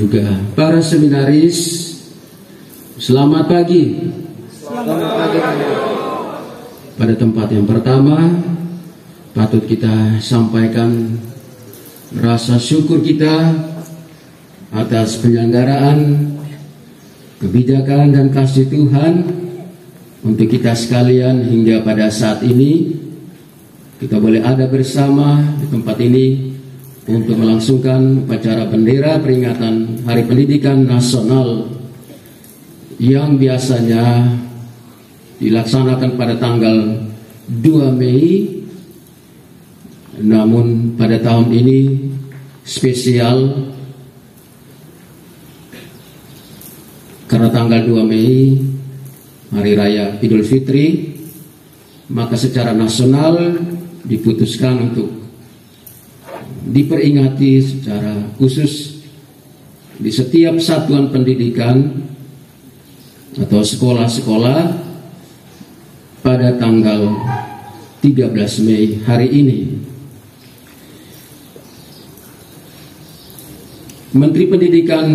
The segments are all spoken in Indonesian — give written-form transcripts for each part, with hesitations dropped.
juga para seminaris, selamat pagi. Selamat pagi. Pada tempat yang pertama, patut kita sampaikan rasa syukur kita atas penyelenggaraan kebijakan dan kasih Tuhan untuk kita sekalian hingga pada saat ini kita boleh ada bersama di tempat ini untuk melangsungkan upacara bendera peringatan Hari Pendidikan Nasional yang biasanya dilaksanakan pada tanggal 2 Mei, namun pada tahun ini spesial karena tanggal 2 Mei Hari Raya Idul Fitri, maka secara nasional diputuskan untuk diperingati secara khusus di setiap satuan pendidikan atau sekolah-sekolah pada tanggal 13 Mei hari ini. Menteri Pendidikan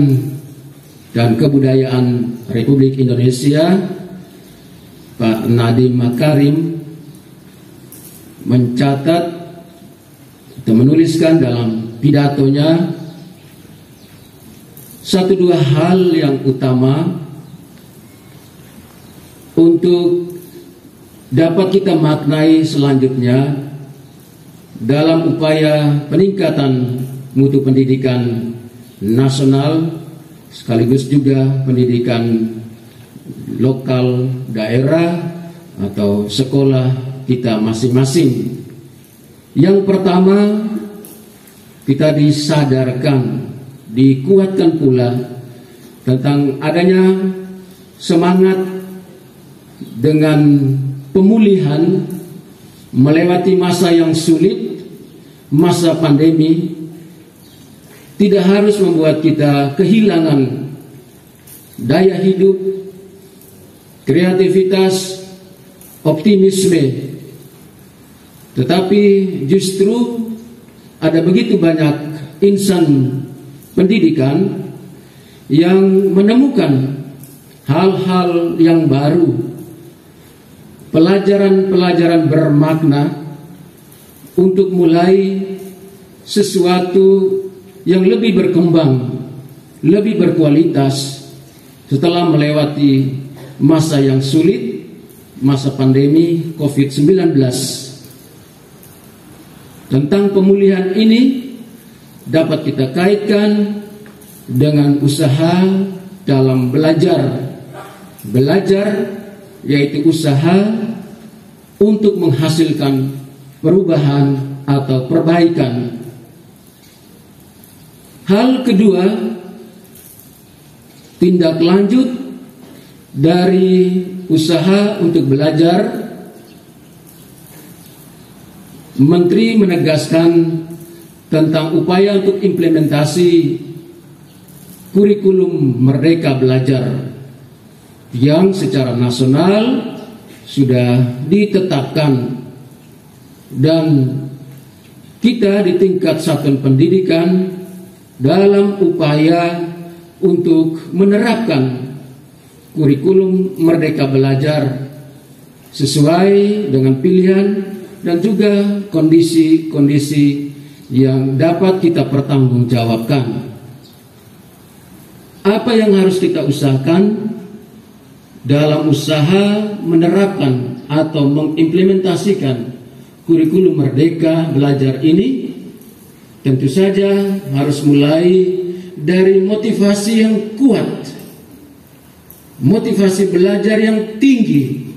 dan Kebudayaan Republik Indonesia Pak Nadiem Makarim mencatat atau menuliskan dalam pidatonya 1-2 hal yang utama untuk dapat kita maknai selanjutnya dalam upaya peningkatan mutu pendidikan nasional sekaligus juga pendidikan lokal daerah atau sekolah kita masing-masing. Yang pertama, kita disadarkan, dikuatkan pula tentang adanya semangat dengan pemulihan melewati masa yang sulit, masa pandemi, tidak harus membuat kita kehilangan daya hidup, kreativitas, optimisme. Tetapi justru ada begitu banyak insan pendidikan yang menemukan hal-hal yang baru, pelajaran-pelajaran bermakna untuk mulai sesuatu yang lebih berkembang, lebih berkualitas setelah melewati masa yang sulit, masa pandemi COVID-19. Tentang pemulihan ini dapat kita kaitkan dengan usaha dalam belajar. Belajar yaitu usaha untuk menghasilkan perubahan atau perbaikan. Hal kedua, tindak lanjut dari usaha untuk belajar. Menteri menegaskan tentang upaya untuk implementasi kurikulum Merdeka Belajar yang secara nasional sudah ditetapkan, dan kita di tingkat satuan pendidikan dalam upaya untuk menerapkan kurikulum Merdeka Belajar sesuai dengan pilihan dan juga kondisi-kondisi yang dapat kita pertanggungjawabkan. Apa yang harus kita usahakan dalam usaha menerapkan atau mengimplementasikan kurikulum Merdeka Belajar ini? Tentu saja harus mulai dari motivasi yang kuat, motivasi belajar yang tinggi.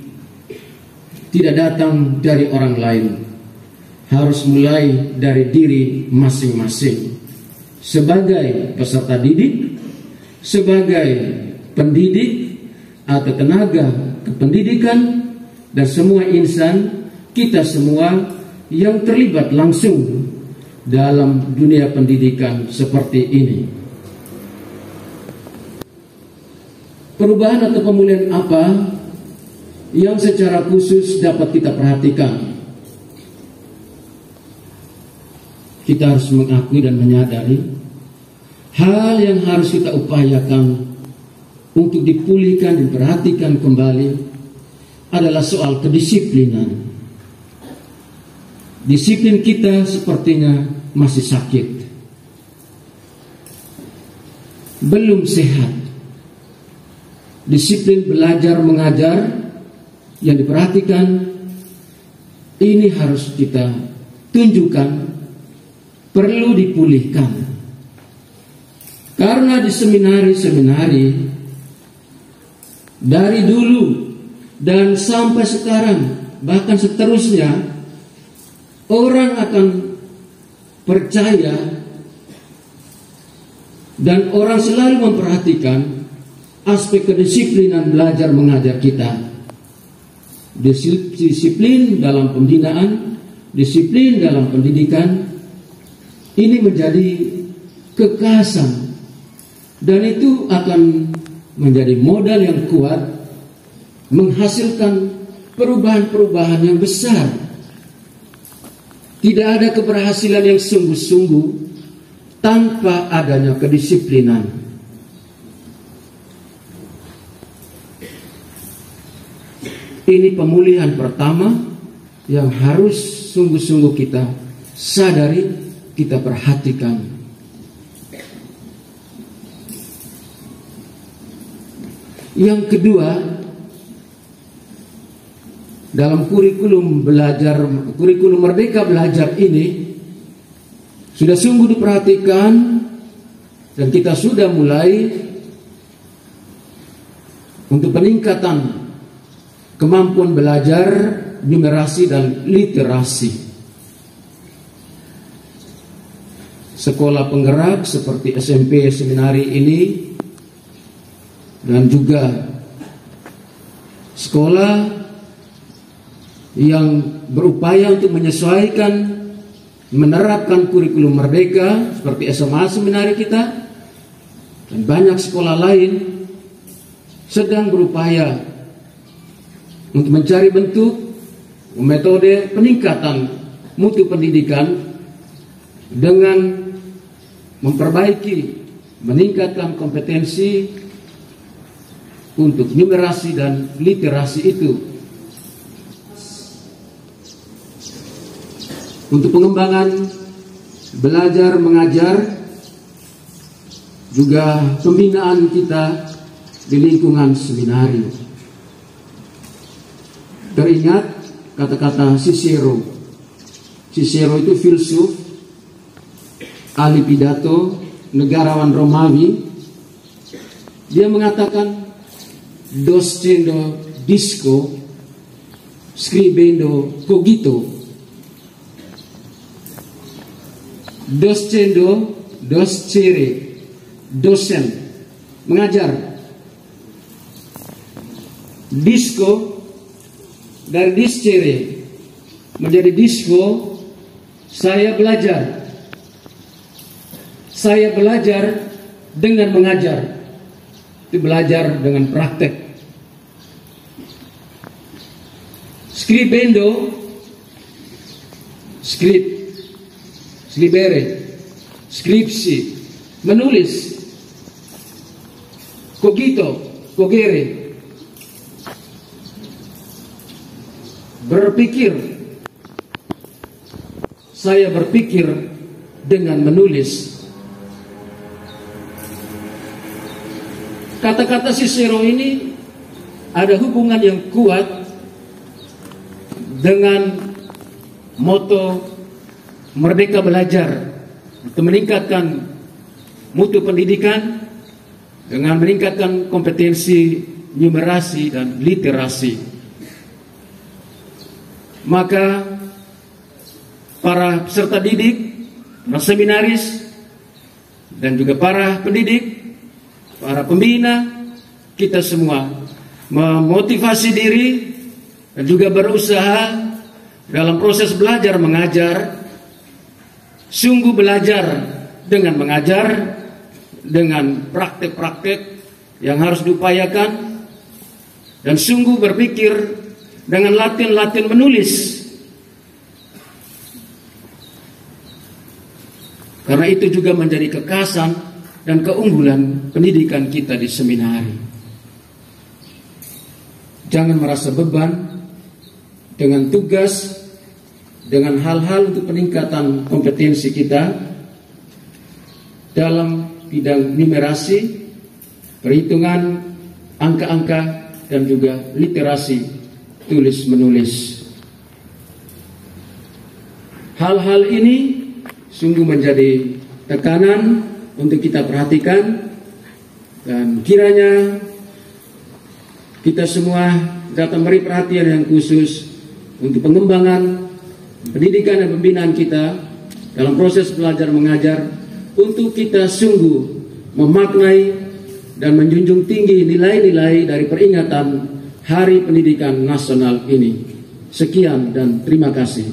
Tidak datang dari orang lain, harus mulai dari diri masing-masing. Sebagai peserta didik, sebagai pendidik atau tenaga kependidikan, dan semua insan, kita semua yang terlibat langsung dalam dunia pendidikan seperti ini. Perubahan atau pemulihan apa yang secara khusus dapat kita perhatikan? Kita harus mengakui dan menyadari hal yang harus kita upayakan untuk dipulihkan dan diperhatikan kembali adalah soal kedisiplinan. Disiplin kita sepertinya masih sakit, belum sehat. Disiplin belajar mengajar yang diperhatikan ini harus kita tunjukkan perlu dipulihkan. Karena di seminari-seminari dari dulu dan sampai sekarang bahkan seterusnya, orang akan percaya dan orang selalu memperhatikan aspek kedisiplinan belajar mengajar kita. Disiplin dalam pembinaan, disiplin dalam pendidikan, ini menjadi kekhasan. Dan itu akan menjadi modal yang kuat menghasilkan perubahan-perubahan yang besar. Tidak ada keberhasilan yang sungguh-sungguh tanpa adanya kedisiplinan. Ini pemulihan pertama yang harus sungguh-sungguh kita sadari, kita perhatikan. Yang kedua, dalam kurikulum Merdeka Belajar ini sudah sungguh diperhatikan dan kita sudah mulai untuk peningkatan kemampuan belajar, numerasi dan literasi. Sekolah penggerak seperti SMP Seminari ini dan juga sekolah yang berupaya untuk menyesuaikan, menerapkan kurikulum merdeka seperti SMA Seminari kita dan banyak sekolah lain sedang berupaya untuk mencari bentuk metode peningkatan mutu pendidikan dengan memperbaiki, meningkatkan kompetensi untuk numerasi dan literasi itu. Untuk pengembangan belajar mengajar, juga pembinaan kita di lingkungan seminari. Teringat kata-kata Cicero. Cicero itu filsuf, ahli pidato, negarawan Romawi. Dia mengatakan, "Docendo disco, scribendo cogito." Docere, dosen, mengajar. Disco, dari discere menjadi disco, saya belajar. Saya belajar dengan mengajar. Itu belajar dengan praktek. Scribendo, scribere, skripsi, menulis. Cogito, cogere, berpikir. Saya berpikir dengan menulis. Kata-kata Cicero ini ada hubungan yang kuat dengan moto Merdeka Belajar untuk meningkatkan mutu pendidikan dengan meningkatkan kompetensi numerasi dan literasi. Maka para peserta didik, para seminaris, dan juga para pendidik, para pembina, kita semua memotivasi diri dan juga berusaha dalam proses belajar mengajar, sungguh belajar dengan mengajar, dengan praktek-praktek yang harus diupayakan, dan sungguh berpikir dengan latihan-latihan menulis. Karena itu juga menjadi kekhasan dan keunggulan pendidikan kita di seminari. Jangan merasa beban dengan tugas, dengan hal-hal untuk peningkatan kompetensi kita dalam bidang numerasi, perhitungan, angka-angka, dan juga literasi tulis-menulis. Hal-hal ini sungguh menjadi tekanan untuk kita perhatikan, dan kiranya kita semua dapat memberi perhatian yang khusus untuk pengembangan pendidikan dan pembinaan kita dalam proses belajar mengajar, untuk kita sungguh memaknai dan menjunjung tinggi nilai-nilai dari peringatan Hari Pendidikan Nasional ini. Sekian dan terima kasih.